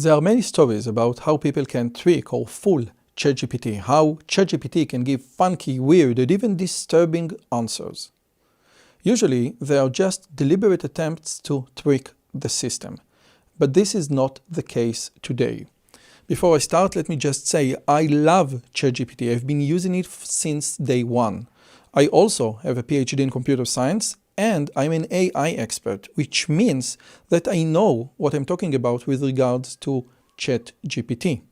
There are many stories about how people can trick or fool ChatGPT, how ChatGPT can give funky, weird, and even disturbing answers. Usually, they are just deliberate attempts to trick the system. But this is not the case today. Before I start, let me just say I love ChatGPT. I've been using it since day one. I also have a PhD in computer science, and I'm an AI expert, which means that I know what I'm talking about with regards to ChatGPT.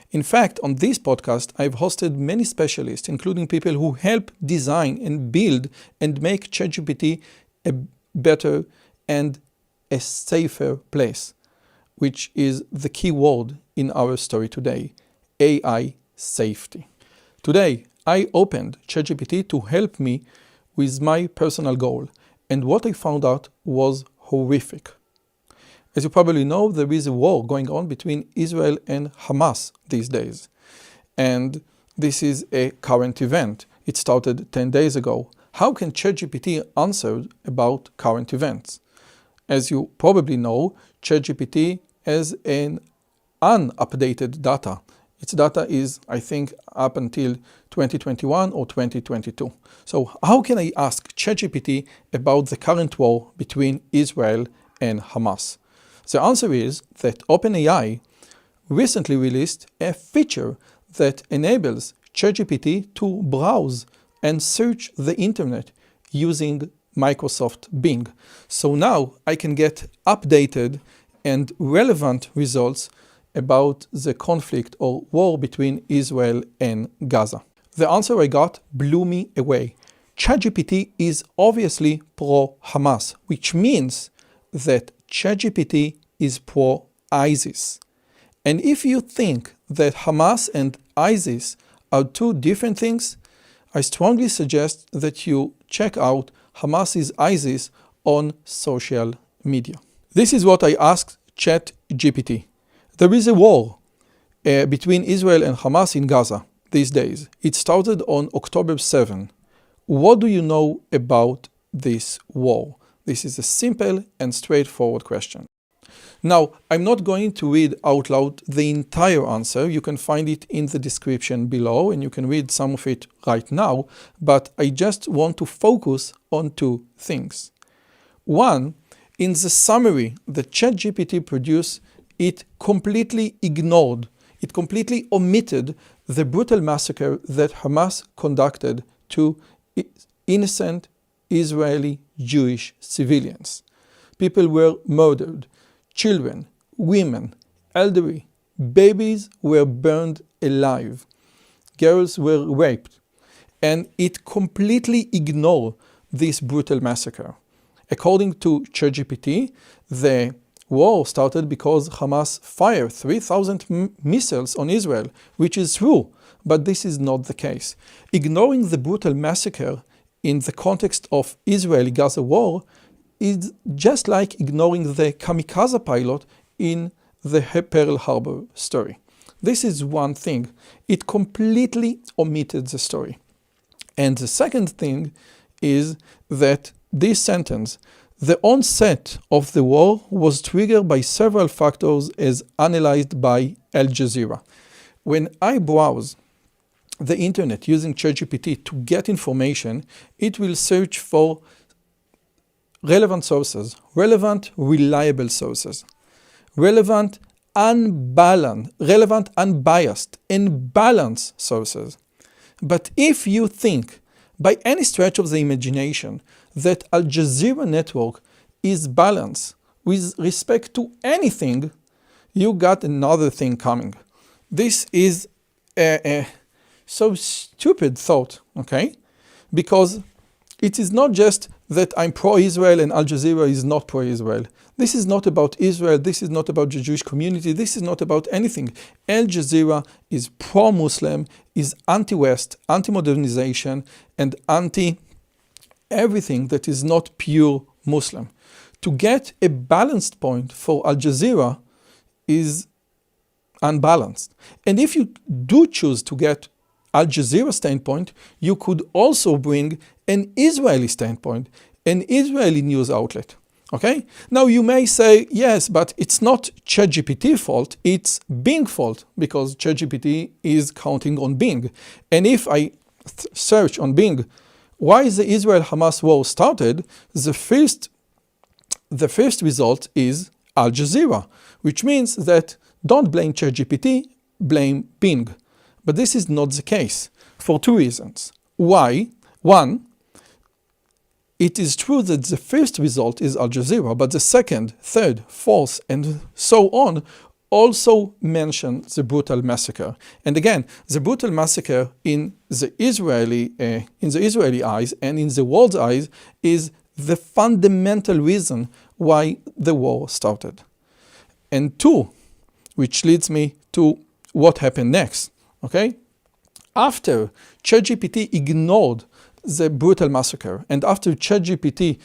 In fact, on this podcast, I've hosted many specialists, including people who help design and build and make ChatGPT a better and a safer place, which is the key word in our story today, AI safety. Today, I opened ChatGPT to help me with my personal goal, and what I found out was horrific. As you probably know, there is a war going on between Israel and Hamas these days. And this is a current event. It started 10 days ago. How can ChatGPT answer about current events? As you probably know, ChatGPT has an unupdated data. Its data is, I think, up until 2021 or 2022. So how can I ask ChatGPT about the current war between Israel and Hamas? The answer is that OpenAI recently released a feature that enables ChatGPT to browse and search the internet using Microsoft Bing. So now I can get updated and relevant results about the conflict or war between Israel and Gaza. The answer I got blew me away. ChatGPT is obviously pro-Hamas, which means that ChatGPT is pro-ISIS. And if you think that Hamas and ISIS are two different things, I strongly suggest that you check out Hamas's ISIS on social media. This is what I asked ChatGPT. There is a war between Israel and Hamas in Gaza these days. It started on October 7. What do you know about this war? This is a simple and straightforward question. Now, I'm not going to read out loud the entire answer. You can find it in the description below, and you can read some of it right now, but I just want to focus on two things. One, in the summary that ChatGPT produced, it completely ignored, it completely omitted the brutal massacre that Hamas conducted to innocent Israeli Jewish civilians. People were murdered. Children, women, elderly, babies were burned alive. Girls were raped. And it completely ignored this brutal massacre. According to ChatGPT, the war started because Hamas fired 3,000 missiles on Israel, which is true, but this is not the case. Ignoring the brutal massacre in the context of Israeli-Gaza war is just like ignoring the kamikaze pilot in the Pearl Harbor story. This is one thing. It completely omitted the story. And the second thing is that this sentence, the onset of the war was triggered by several factors as analyzed by Al Jazeera. When I browse the internet using ChatGPT to get information, it will search for relevant sources, relevant, reliable sources, relevant, unbiased, and balanced sources. But if you think, by any stretch of the imagination, that Al Jazeera network is balanced with respect to anything, you got another thing coming. This is a so stupid thought, okay? Because it is not just that I'm pro-Israel and Al Jazeera is not pro-Israel. This is not about Israel. This is not about the Jewish community. This is not about anything. Al Jazeera is pro-Muslim, is anti-West, anti-modernization, and anti-everything that is not pure Muslim. To get a balanced point for Al Jazeera is unbalanced. And if you do choose to get Al Jazeera standpoint, you could also bring an Israeli standpoint, an Israeli news outlet. Okay? Now you may say, yes, but it's not ChatGPT fault, it's Bing fault, because ChatGPT is counting on Bing. And if I search on Bing, why the Israel-Hamas war started, the first result is Al Jazeera, which means that don't blame ChatGPT, blame Bing. But this is not the case for two reasons. Why? One, it is true that the first result is Al Jazeera, but the second, third, fourth, and so on also mention the brutal massacre. And again, the brutal massacre in the Israeli eyes and in the world's eyes is the fundamental reason why the war started. And two, which leads me to what happened next. Okay? After ChatGPT ignored the brutal massacre, and after ChatGPT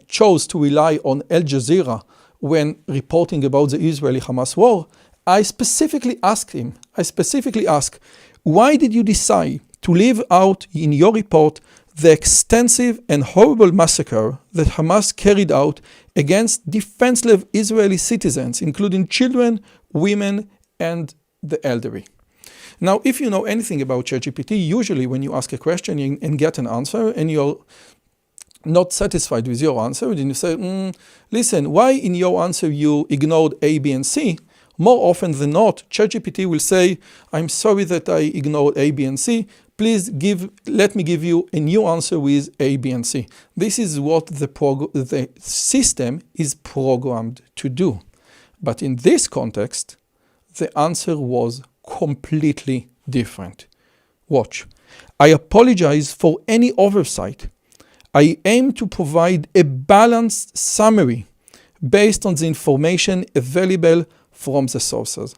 chose to rely on Al Jazeera when reporting about the Israeli-Hamas war, I specifically asked, why did you decide to leave out in your report the extensive and horrible massacre that Hamas carried out against defenseless Israeli citizens, including children, women, and the elderly? Now, if you know anything about ChatGPT, usually when you ask a question and get an answer and you're not satisfied with your answer, then you say, listen, why in your answer you ignored A, B, and C? More often than not, ChatGPT will say, I'm sorry that I ignored A, B, and C. Please let me give you a new answer with A, B, and C. This is what the system is programmed to do. But in this context, the answer was completely different. Watch. I apologize for any oversight. I aim to provide a balanced summary based on the information available from the sources,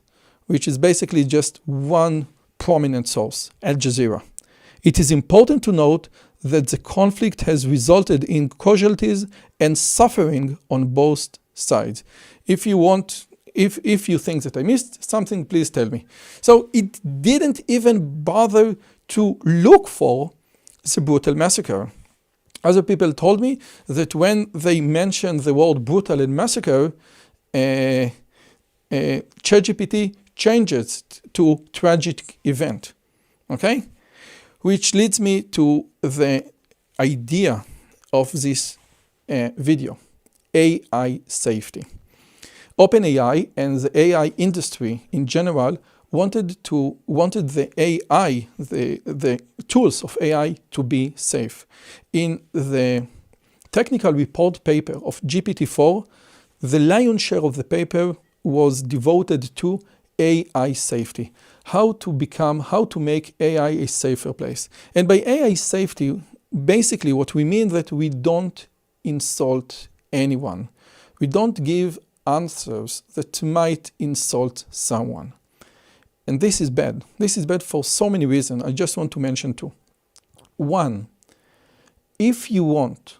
which is basically just one prominent source, Al Jazeera. It is important to note that the conflict has resulted in casualties and suffering on both sides. If you think that I missed something, please tell me. So it didn't even bother to look for the brutal massacre. Other people told me that when they mentioned the word brutal and massacre, ChatGPT changes to tragic event. Okay? Which leads me to the idea of this video, AI safety. OpenAI and the AI industry in general wanted the AI, the tools of AI to be safe. In the technical report paper of GPT-4, the lion's share of the paper was devoted to AI safety. How to make AI a safer place. And by AI safety, basically what we mean that we don't insult anyone. We don't give answers that might insult someone. And this is bad. This is bad for so many reasons. I just want to mention two. One, if you want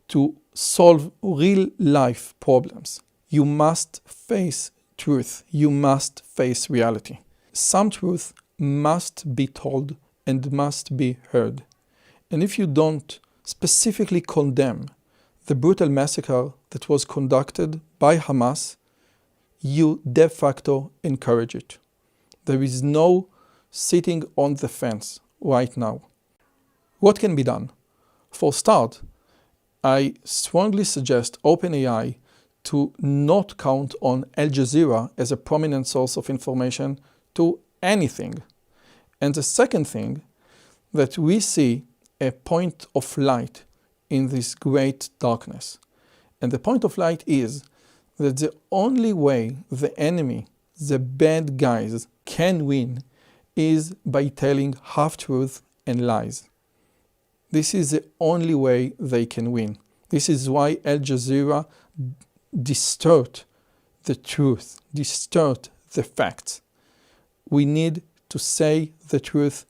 to solve real life problems, you must face truth. You must face reality. Some truth must be told and must be heard. And if you don't specifically condemn the brutal massacre that was conducted by Hamas, you de facto encourage it. There is no sitting on the fence right now. What can be done? For start, I strongly suggest OpenAI to not count on Al Jazeera as a prominent source of information to anything. And the second thing, that we see a point of light in this great darkness. And the point of light is that the only way the enemy, the bad guys, can win is by telling half-truth and lies. This is the only way they can win. This is why Al Jazeera distort the truth, distort the facts. We need to say the truth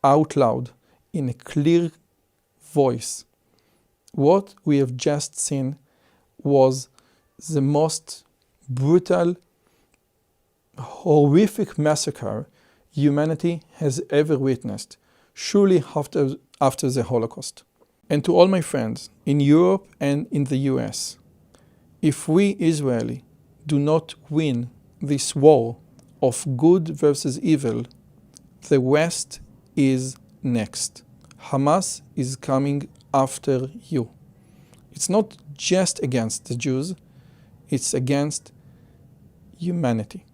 out loud in a clear voice. What we have just seen was the most brutal, horrific massacre humanity has ever witnessed, surely after the Holocaust. And to all my friends in Europe and in the US, if we Israeli do not win this war of good versus evil, the West is next. Hamas is coming after you. It's not just against the Jews, it's against humanity.